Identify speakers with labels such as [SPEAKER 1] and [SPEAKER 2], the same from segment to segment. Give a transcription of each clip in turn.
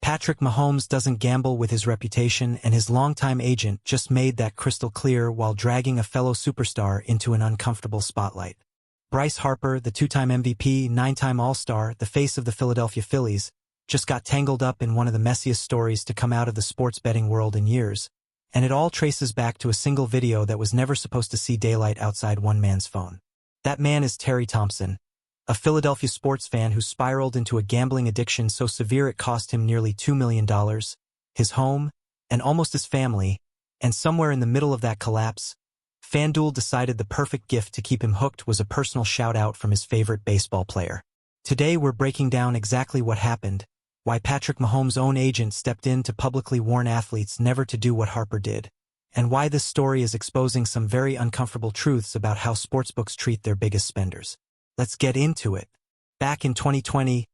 [SPEAKER 1] Patrick Mahomes doesn't gamble with his reputation, and his longtime agent just made that crystal clear while dragging a fellow superstar into an uncomfortable spotlight. Bryce Harper, the two-time MVP, nine-time All-Star, the face of the Philadelphia Phillies, just got tangled up in one of the messiest stories to come out of the sports betting world in years, and it all traces back to a single video that was never supposed to see daylight outside one man's phone. That man is Terry Thompson, a Philadelphia sports fan who spiraled into a gambling addiction so severe it cost him nearly $2 million, his home, and almost his family, and somewhere in the middle of that collapse, FanDuel decided the perfect gift to keep him hooked was a personal shout-out from his favorite baseball player. Today we're breaking down exactly what happened, why Patrick Mahomes' own agent stepped in to publicly warn athletes never to do what Harper did, and why this story is exposing some very uncomfortable truths about how sportsbooks treat their biggest spenders. Let's get into it. Back in 2020,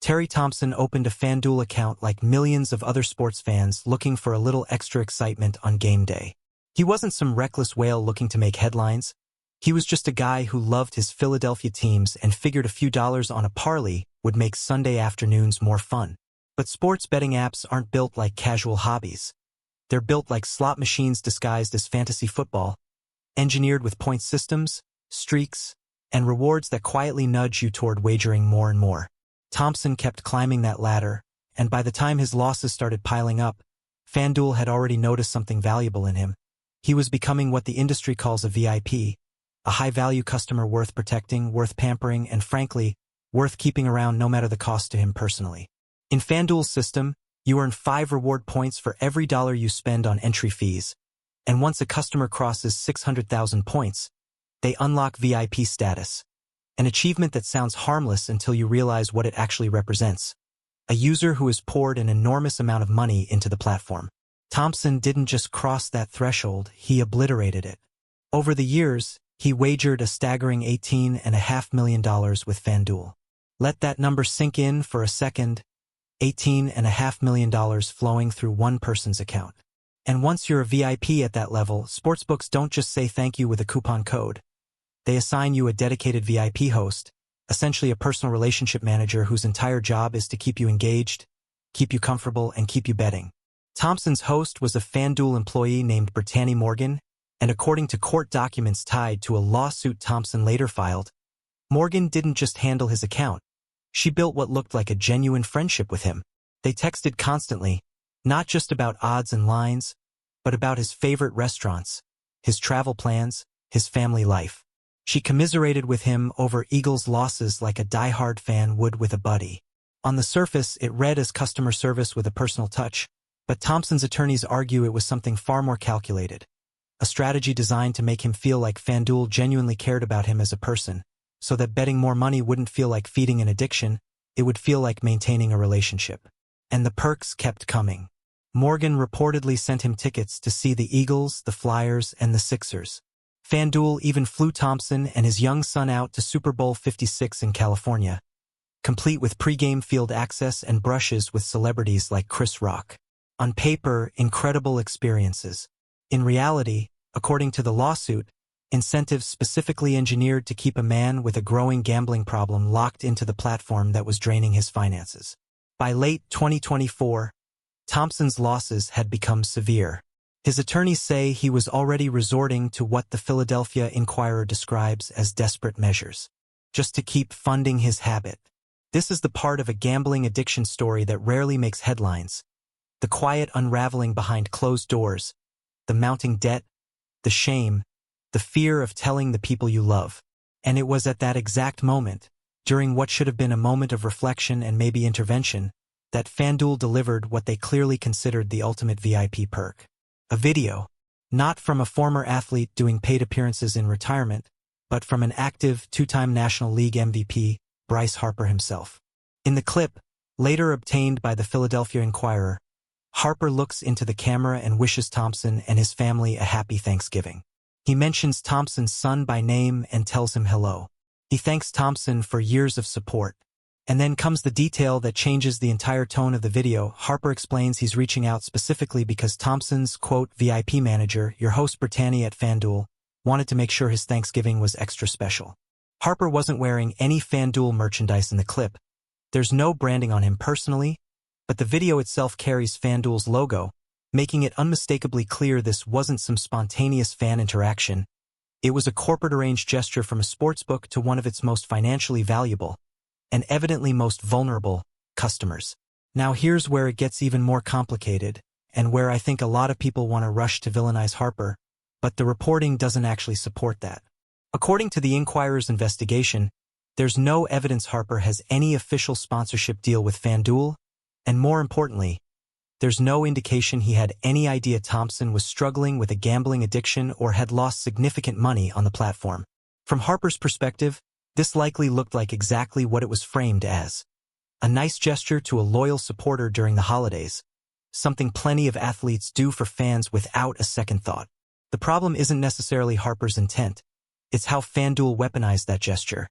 [SPEAKER 1] Terry Thompson opened a FanDuel account like millions of other sports fans looking for a little extra excitement on game day. He wasn't some reckless whale looking to make headlines. He was just a guy who loved his Philadelphia teams and figured a few dollars on a parlay would make Sunday afternoons more fun. But sports betting apps aren't built like casual hobbies. They're built like slot machines disguised as fantasy football, engineered with point systems, streaks, and rewards that quietly nudge you toward wagering more and more. Thompson kept climbing that ladder, and by the time his losses started piling up, FanDuel had already noticed something valuable in him. He was becoming what the industry calls a VIP, a high-value customer worth protecting, worth pampering, and frankly, worth keeping around no matter the cost to him personally. In FanDuel's system, you earn 5 reward points for every dollar you spend on entry fees, and once a customer crosses 600,000 points, they unlock VIP status, an achievement that sounds harmless until you realize what it actually represents. A user who has poured an enormous amount of money into the platform. Thompson didn't just cross that threshold, he obliterated it. Over the years, he wagered a staggering $18.5 million with FanDuel. Let that number sink in for a second. $18.5 million flowing through one person's account. And once you're a VIP at that level, sportsbooks don't just say thank you with a coupon code. They assign you a dedicated VIP host, essentially a personal relationship manager whose entire job is to keep you engaged, keep you comfortable, and keep you betting. Thompson's host was a FanDuel employee named Brittany Morgan, and according to court documents tied to a lawsuit Thompson later filed, Morgan didn't just handle his account. She built what looked like a genuine friendship with him. They texted constantly, not just about odds and lines, but about his favorite restaurants, his travel plans, his family life. She commiserated with him over Eagles' losses like a diehard fan would with a buddy. On the surface, it read as customer service with a personal touch, but Thompson's attorneys argue it was something far more calculated. A strategy designed to make him feel like FanDuel genuinely cared about him as a person, so that betting more money wouldn't feel like feeding an addiction, it would feel like maintaining a relationship. And the perks kept coming. Morgan reportedly sent him tickets to see the Eagles, the Flyers, and the Sixers. FanDuel even flew Thompson and his young son out to Super Bowl 56 in California, complete with pregame field access and brushes with celebrities like Chris Rock. On paper, incredible experiences. In reality, according to the lawsuit, incentives specifically engineered to keep a man with a growing gambling problem locked into the platform that was draining his finances. By late 2024, Thompson's losses had become severe. His attorneys say he was already resorting to what the Philadelphia Inquirer describes as desperate measures, just to keep funding his habit. This is the part of a gambling addiction story that rarely makes headlines. The quiet unraveling behind closed doors, the mounting debt, the shame, the fear of telling the people you love. And it was at that exact moment, during what should have been a moment of reflection and maybe intervention, that FanDuel delivered what they clearly considered the ultimate VIP perk. A video, not from a former athlete doing paid appearances in retirement, but from an active two-time National League MVP, Bryce Harper himself. In the clip, later obtained by the Philadelphia Inquirer, Harper looks into the camera and wishes Thompson and his family a happy Thanksgiving. He mentions Thompson's son by name and tells him hello. He thanks Thompson for years of support. And then comes the detail that changes the entire tone of the video. Harper explains he's reaching out specifically because Thompson's, quote, VIP manager, your host Brittany at FanDuel, wanted to make sure his Thanksgiving was extra special. Harper wasn't wearing any FanDuel merchandise in the clip. There's no branding on him personally, but the video itself carries FanDuel's logo, making it unmistakably clear this wasn't some spontaneous fan interaction. It was a corporate-arranged gesture from a sportsbook to one of its most financially valuable, and evidently most vulnerable, customers. Now here's where it gets even more complicated, and where I think a lot of people want to rush to villainize Harper, but the reporting doesn't actually support that. According to the Inquirer's investigation, there's no evidence Harper has any official sponsorship deal with FanDuel, and more importantly, there's no indication he had any idea Thompson was struggling with a gambling addiction or had lost significant money on the platform. From Harper's perspective, this likely looked like exactly what it was framed as. A nice gesture to a loyal supporter during the holidays, something plenty of athletes do for fans without a second thought. The problem isn't necessarily Harper's intent, it's how FanDuel weaponized that gesture,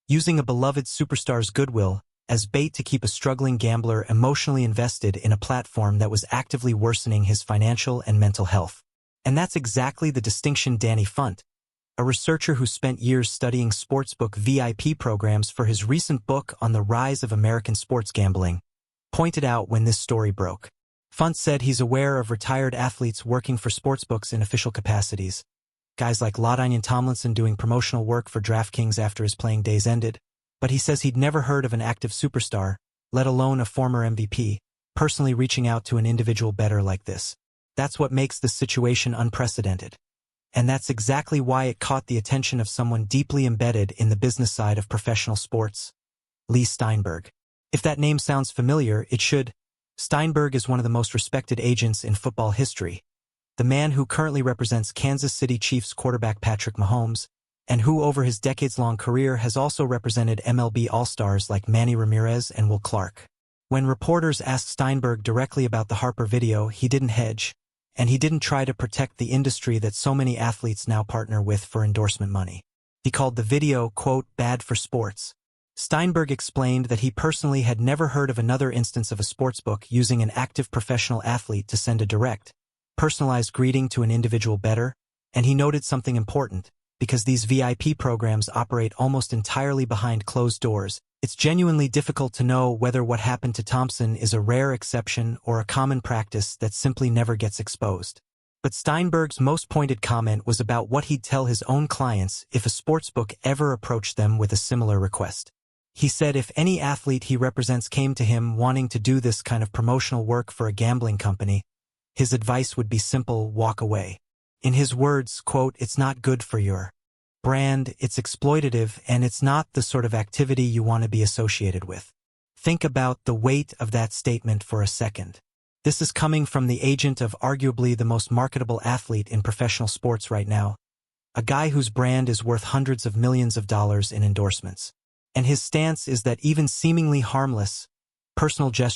[SPEAKER 1] using a beloved superstar's goodwill as bait to keep a struggling gambler emotionally invested in a platform that was actively worsening his financial and mental health. And that's exactly the distinction Danny Funt, a researcher who spent years studying sportsbook VIP programs for his recent book on the rise of American sports gambling, pointed out when this story broke. Funt said he's aware of retired athletes working for sportsbooks in official capacities, guys like LaDainian Tomlinson doing promotional work for DraftKings after his playing days ended, but he says he'd never heard of an active superstar, let alone a former MVP, personally reaching out to an individual bettor like this. That's what makes this situation unprecedented. And that's exactly why it caught the attention of someone deeply embedded in the business side of professional sports, Lee Steinberg. If that name sounds familiar, it should. Steinberg is one of the most respected agents in football history, the man who currently represents Kansas City Chiefs quarterback Patrick Mahomes, and who over his decades-long career has also represented MLB All-Stars like Manny Ramirez and Will Clark. When reporters asked Steinberg directly about the Harper video, he didn't hedge, and he didn't try to protect the industry that so many athletes now partner with for endorsement money. He called the video, quote, bad for sports. Steinberg explained that he personally had never heard of another instance of a sportsbook using an active professional athlete to send a direct, personalized greeting to an individual bettor, and he noted something important. Because these VIP programs operate almost entirely behind closed doors, it's genuinely difficult to know whether what happened to Thompson is a rare exception or a common practice that simply never gets exposed. But Steinberg's most pointed comment was about what he'd tell his own clients if a sportsbook ever approached them with a similar request. He said if any athlete he represents came to him wanting to do this kind of promotional work for a gambling company, his advice would be simple: walk away. In his words, quote, it's not good for your brand, it's exploitative, and it's not the sort of activity you want to be associated with. Think about the weight of that statement for a second. This is coming from the agent of arguably the most marketable athlete in professional sports right now, a guy whose brand is worth hundreds of millions of dollars in endorsements. And his stance is that even seemingly harmless, personal gestures